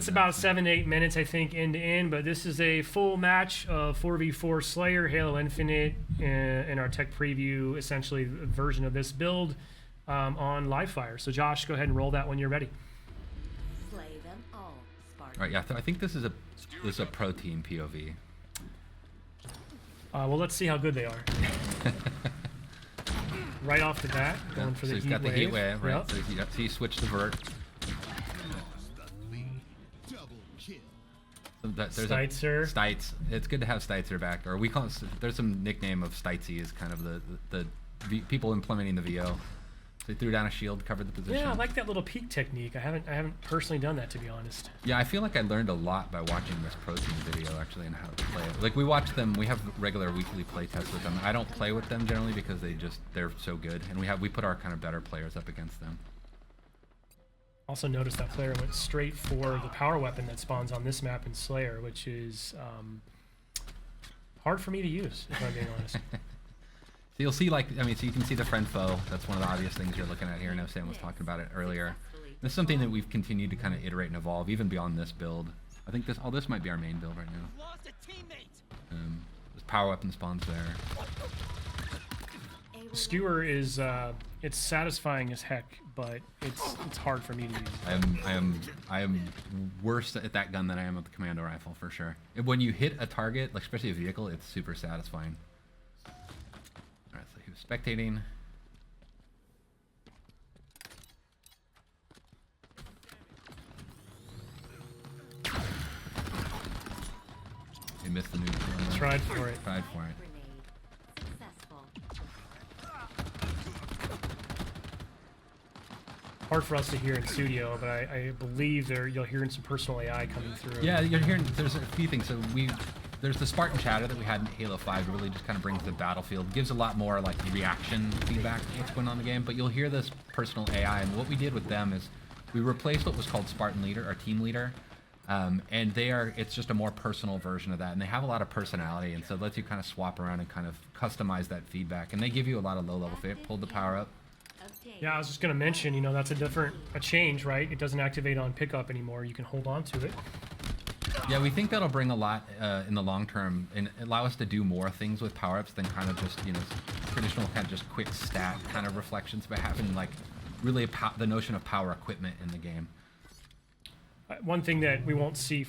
It's about 7 to 8 minutes, I think, end to end. But this is a full match of 4v4 Slayer, Halo Infinite, in our tech preview, essentially a version of this build on Livefire. So Josh, go ahead and roll that when you're ready. Slay them all, Spartan. All right, yeah, I think this is a pro team POV. Well, let's see how good they are. Right off the bat, going for so the he's heat got the wave. heat wave, right? Yep. So he switched the vert. So there's Steitzer. Stites. It's good to have Steitzer back, or we call it. There's some nickname of Stitesy is kind of the people implementing the VO. So he threw down a shield, covered the position. Yeah, I like that little peek technique. I haven't personally done that, to be honest. Yeah, I feel like I learned a lot by watching this pro team video actually and how to play it. Like we watch them, we have regular weekly play tests with them. I don't play with them generally because they're so good, and we put our kind of better players up against them. Also noticed that player went straight for the power weapon that spawns on this map in Slayer, which is hard for me to use, if I'm being honest. So you'll see, like, I mean, so you can see the friend foe. That's one of the obvious things you're looking at here. I know Sam was talking about it earlier. This is something that we've continued to kind of iterate and evolve, even beyond this build. I think this might be our main build right now. There's power weapon spawns there. Skewer is it's satisfying as heck, but it's hard for me to use. I am worse at that gun than I am with the commando rifle for sure. When you hit a target, like especially a vehicle, it's super satisfying. All right, so he was spectating. He missed the new. Tried for it. Tried for it. Grenade. Successful. Hard for us to hear in studio, but I believe you'll hear some personal AI coming through. Yeah, you're hearing. There's a few things. So there's the Spartan chatter that we had in Halo 5. It really just kind of brings the battlefield, gives a lot more like reaction feedback to what's going on in the game. But you'll hear this personal AI, and what we did with them is we replaced what was called Spartan Leader, our team leader, and it's just a more personal version of that, and they have a lot of personality, and so it lets you kind of swap around and kind of customize that feedback, and they give you a lot of low-level feedback. Pulled the power up. Yeah, I was just going to mention, you know, that's a change, right? It doesn't activate on pickup anymore. You can hold on to it. Yeah, we think that'll bring a lot in the long term and allow us to do more things with power-ups than kind of just, you know, traditional kind of just quick stat kind of reflections, but having like really the notion of power equipment in the game. One thing that we won't see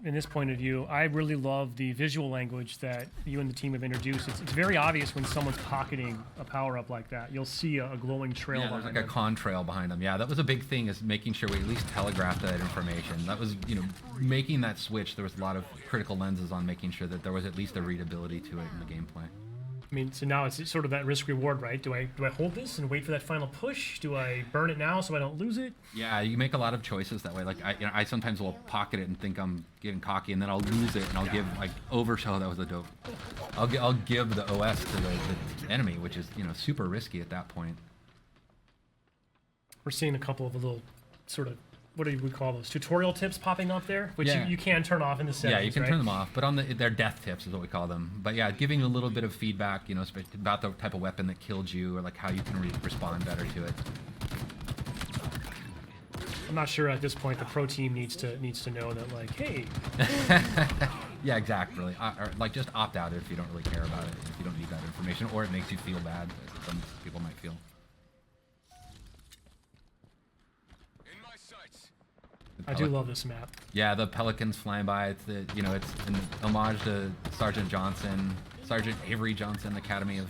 in this point of view, I really love the visual language that you and the team have introduced. It's very obvious when someone's pocketing a power-up like that. You'll see a glowing trail Yeah, there's behind like a them. contrail behind them. Yeah, that was a big thing, is making sure we at least telegraphed that information. That was, you know, making that switch. There was a lot of critical lenses on making sure that there was at least a readability to it in the gameplay. I mean, so now it's sort of that risk-reward, right? Do I hold this and wait for that final push? Do I burn it now so I don't lose it? Yeah, you make a lot of choices that way. Like I sometimes will pocket it and think I'm getting cocky, and then I'll lose it, and I'll give like overshow. That was a dope. I'll give the OS to the enemy, which is, you know, super risky at that point. We're seeing a couple of little sort of, what do we call those, tutorial tips popping up there, which Yeah. you can turn off in the settings. Yeah, you can right? turn them off, but on they're death tips is what we call them. But yeah, giving a little bit of feedback, you know, about the type of weapon that killed you, or like how you can respond better to it. I'm not sure at this point the pro team needs to know that, like, hey, Yeah, exactly. Or like just opt out if you don't really care about it, if you don't need that information, or it makes you feel bad, as some people might feel. I do love this map. Yeah, the pelicans flying by. It's it's an homage to Sergeant Avery Johnson, Academy of.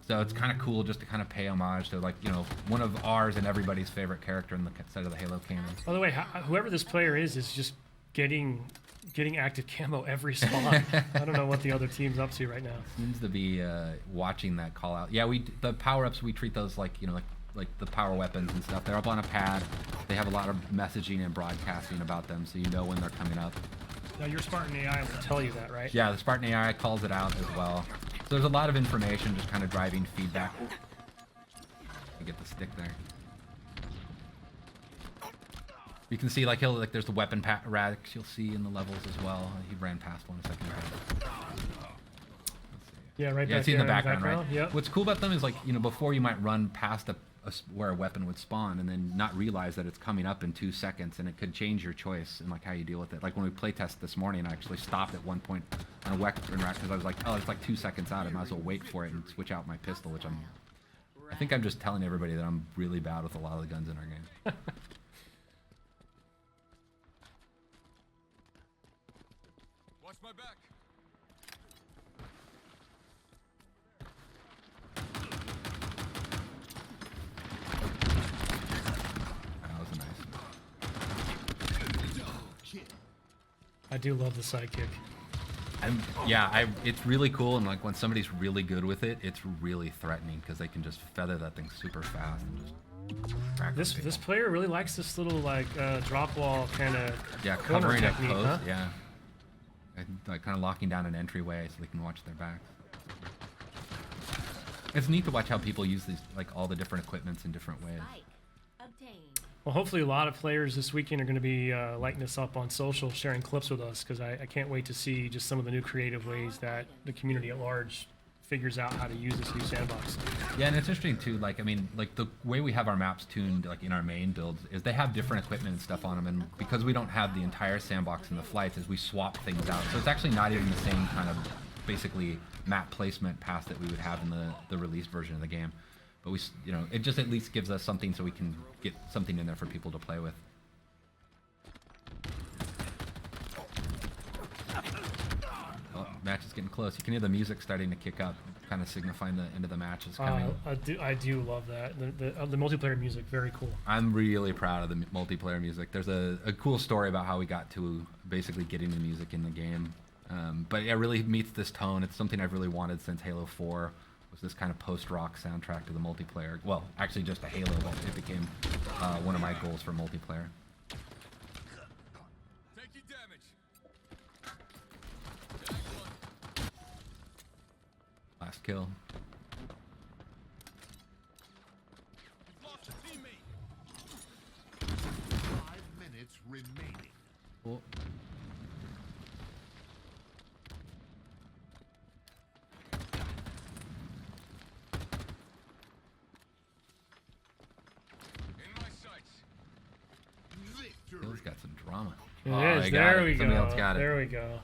So it's kind of cool just to kind of pay homage to, like, you know, one of ours and everybody's favorite character in the set of the Halo canon. By the way, whoever this player is just getting active camo every spawn. I don't know what the other team's up to right now. Seems to be watching that call out. Yeah, the power ups, we treat those like, you know, like the power weapons and stuff. They're up on a pad. They have a lot of messaging and broadcasting about them, so you know when they're coming up. Now your Spartan AI will tell you that, right? Yeah, the Spartan AI calls it out as well. So there's a lot of information just kind of driving feedback. You get the stick there. You can see, like, there's the weapon racks you'll see in the levels as well. He ran past one a second ago. Yeah, right. Yeah, back it's in the there background, right? Yep. What's cool about them is, like, you know, before you might run past where a weapon would spawn, and then not realize that it's coming up in 2 seconds, and it could change your choice and like how you deal with it. Like when we playtest this morning, I actually stopped at one point on a weapon rack because I was like, oh, it's like 2 seconds out. I might as well wait for it and switch out my pistol, which I think I'm just telling everybody that I'm really bad with a lot of the guns in our game. Watch my back. That was nice. I do love the sidekick. It's really cool, and like when somebody's really good with it, it's really threatening because they can just feather that thing super fast and just crack This people. this player really likes this little like drop wall kind of Covering a technique, post, huh? yeah. And, like kind of locking down an entryway so they can watch their backs. It's neat to watch how people use these, like all the different equipments in different ways. Spike obtained. Well, hopefully a lot of players this weekend are going to be lighting us up on social, sharing clips with us, because I can't wait to see just some of the new creative ways that the community at large figures out how to use this new sandbox. Yeah, and it's interesting too. Like, I mean, like the way we have our maps tuned, like in our main builds, is they have different equipment and stuff on them. And because we don't have the entire sandbox in the flights, is we swap things out. So it's actually not even the same kind of basically map placement path that we would have in the released version of the game. But we, it just at least gives us something so we can get something in there for people to play with. Oh, match is getting close. You can hear the music starting to kick up, kind of signifying the end of the match is coming. I do love that. The multiplayer music, very cool. I'm really proud of the multiplayer music. There's a cool story about how we got to basically getting the music in the game. But it really meets this tone. It's something I've really wanted since Halo 4. Was this kind of post-rock soundtrack to the multiplayer. Well, actually just a Halo, but it became one of my goals for multiplayer. Taking damage. Last kill. You've lost a teammate. 5 minutes remaining. Cool. In my sights. Kill's got some drama. It Oh, is. they got There it. we Somebody go. else got it. There we go.